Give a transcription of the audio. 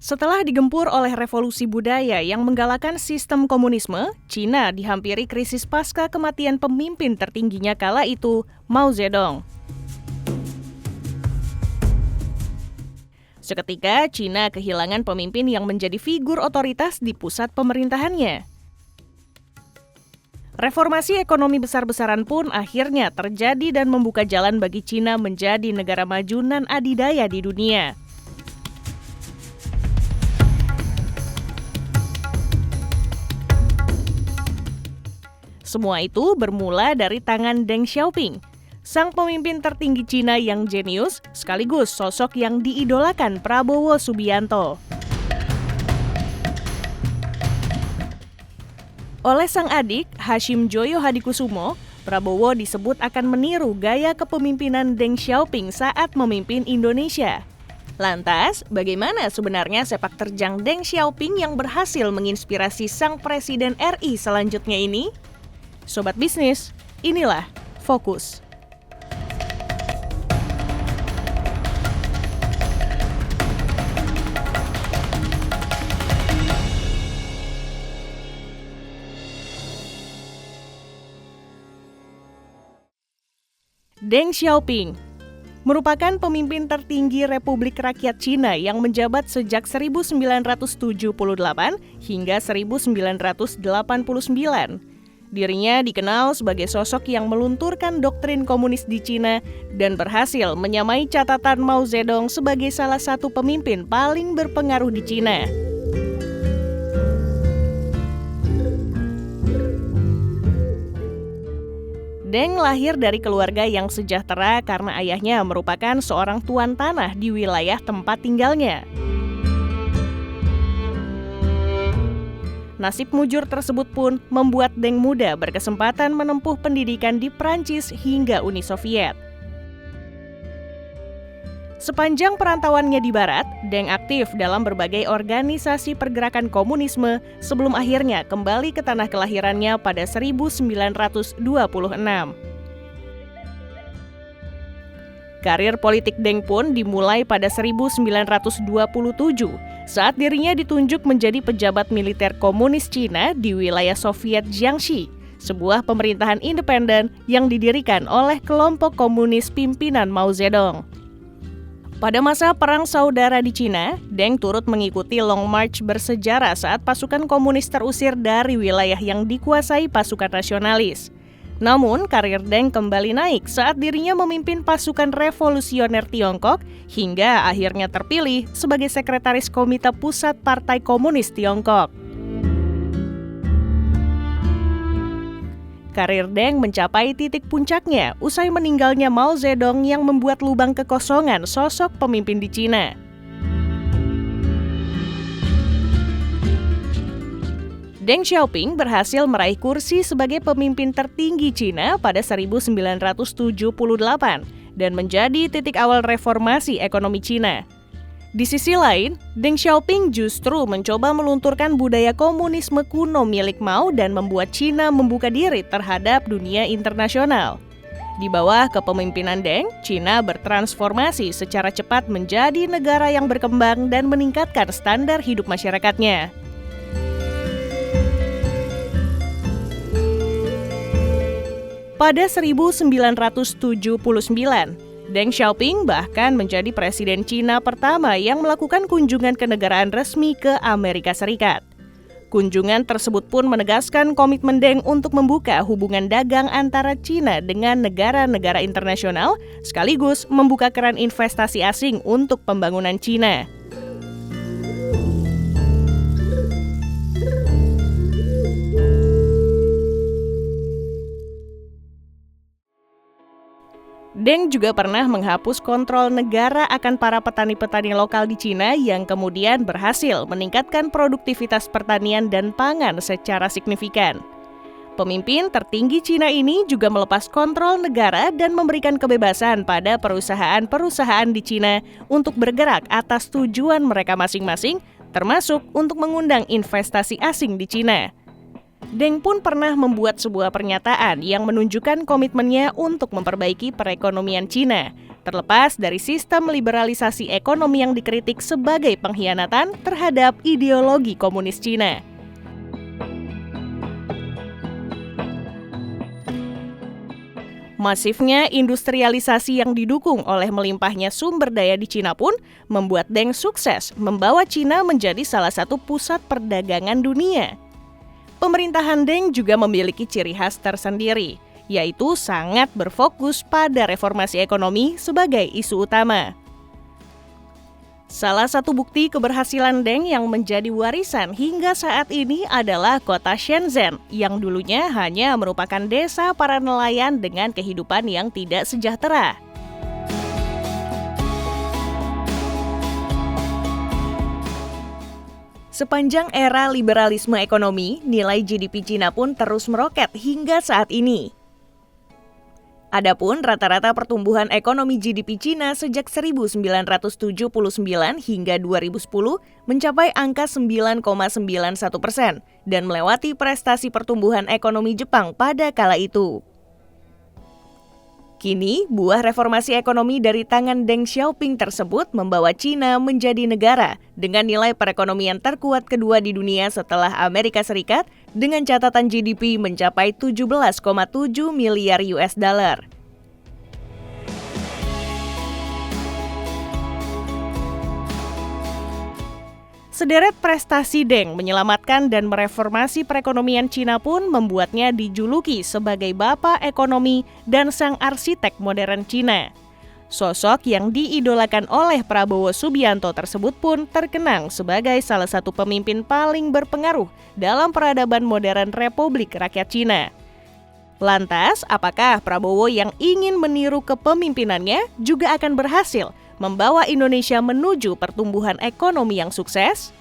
Setelah digempur oleh revolusi budaya yang menggalakkan sistem komunisme, Cina dihampiri krisis pasca kematian pemimpin tertingginya kala itu, Mao Zedong. Seketika, Cina kehilangan pemimpin yang menjadi figur otoritas di pusat pemerintahannya. Reformasi ekonomi besar-besaran pun akhirnya terjadi dan membuka jalan bagi Cina menjadi negara maju dan adidaya di dunia. Semua itu bermula dari tangan Deng Xiaoping, sang pemimpin tertinggi Cina yang jenius, sekaligus sosok yang diidolakan Prabowo Subianto. Oleh sang adik, Hashim Joyo Hadikusumo, Prabowo disebut akan meniru gaya kepemimpinan Deng Xiaoping saat memimpin Indonesia. Lantas, bagaimana sebenarnya sepak terjang Deng Xiaoping yang berhasil menginspirasi sang Presiden RI selanjutnya ini? Sobat bisnis, inilah Fokus. Deng Xiaoping merupakan pemimpin tertinggi Republik Rakyat Cina yang menjabat sejak 1978 hingga 1989. Dirinya dikenal sebagai sosok yang melunturkan doktrin komunis di Cina dan berhasil menyamai catatan Mao Zedong sebagai salah satu pemimpin paling berpengaruh di Cina. Deng lahir dari keluarga yang sejahtera karena ayahnya merupakan seorang tuan tanah di wilayah tempat tinggalnya. Nasib mujur tersebut pun membuat Deng muda berkesempatan menempuh pendidikan di Prancis hingga Uni Soviet. Sepanjang perantauannya di Barat, Deng aktif dalam berbagai organisasi pergerakan komunisme sebelum akhirnya kembali ke tanah kelahirannya pada 1926. Karir politik Deng pun dimulai pada 1927 saat dirinya ditunjuk menjadi pejabat militer komunis Cina di wilayah Soviet Jiangxi, sebuah pemerintahan independen yang didirikan oleh kelompok komunis pimpinan Mao Zedong. Pada masa Perang Saudara di Cina, Deng turut mengikuti Long March bersejarah saat pasukan komunis terusir dari wilayah yang dikuasai pasukan nasionalis. Namun, karir Deng kembali naik saat dirinya memimpin pasukan revolusioner Tiongkok hingga akhirnya terpilih sebagai sekretaris Komite Pusat Partai Komunis Tiongkok. Karir Deng mencapai titik puncaknya usai meninggalnya Mao Zedong yang membuat lubang kekosongan sosok pemimpin di Cina. Deng Xiaoping berhasil meraih kursi sebagai pemimpin tertinggi Cina pada 1978 dan menjadi titik awal reformasi ekonomi Cina. Di sisi lain, Deng Xiaoping justru mencoba melunturkan budaya komunisme kuno milik Mao dan membuat Cina membuka diri terhadap dunia internasional. Di bawah kepemimpinan Deng, Cina bertransformasi secara cepat menjadi negara yang berkembang dan meningkatkan standar hidup masyarakatnya. Pada 1979, Deng Xiaoping bahkan menjadi presiden Cina pertama yang melakukan kunjungan kenegaraan resmi ke Amerika Serikat. Kunjungan tersebut pun menegaskan komitmen Deng untuk membuka hubungan dagang antara Cina dengan negara-negara internasional, sekaligus membuka keran investasi asing untuk pembangunan Cina. Deng juga pernah menghapus kontrol negara akan para petani-petani lokal di Cina yang kemudian berhasil meningkatkan produktivitas pertanian dan pangan secara signifikan. Pemimpin tertinggi Cina ini juga melepas kontrol negara dan memberikan kebebasan pada perusahaan-perusahaan di Cina untuk bergerak atas tujuan mereka masing-masing, termasuk untuk mengundang investasi asing di Cina. Deng pun pernah membuat sebuah pernyataan yang menunjukkan komitmennya untuk memperbaiki perekonomian Cina. terlepas dari sistem liberalisasi ekonomi yang dikritik sebagai pengkhianatan terhadap ideologi komunis Cina. Masifnya industrialisasi yang didukung oleh melimpahnya sumber daya di Cina pun membuat Deng sukses membawa Cina menjadi salah satu pusat perdagangan dunia. Pemerintahan Deng juga memiliki ciri khas tersendiri, yaitu sangat berfokus pada reformasi ekonomi sebagai isu utama. Salah satu bukti keberhasilan Deng yang menjadi warisan hingga saat ini adalah kota Shenzhen, yang dulunya hanya merupakan desa para nelayan dengan kehidupan yang tidak sejahtera. Sepanjang era liberalisme ekonomi, nilai GDP Cina pun terus meroket hingga saat ini. Adapun rata-rata pertumbuhan ekonomi GDP Cina sejak 1979 hingga 2010 mencapai angka 9,91% dan melewati prestasi pertumbuhan ekonomi Jepang pada kala itu. Kini, buah reformasi ekonomi dari tangan Deng Xiaoping tersebut membawa Cina menjadi negara dengan nilai perekonomian terkuat kedua di dunia setelah Amerika Serikat dengan catatan GDP mencapai 17,7 miliar US dollar. Sederet prestasi Deng menyelamatkan dan mereformasi perekonomian Cina pun membuatnya dijuluki sebagai Bapak Ekonomi dan Sang Arsitek Modern Cina. Sosok yang diidolakan oleh Prabowo Subianto tersebut pun terkenang sebagai salah satu pemimpin paling berpengaruh dalam peradaban modern Republik Rakyat Cina. Lantas, apakah Prabowo yang ingin meniru kepemimpinannya juga akan berhasil membawa Indonesia menuju pertumbuhan ekonomi yang sukses?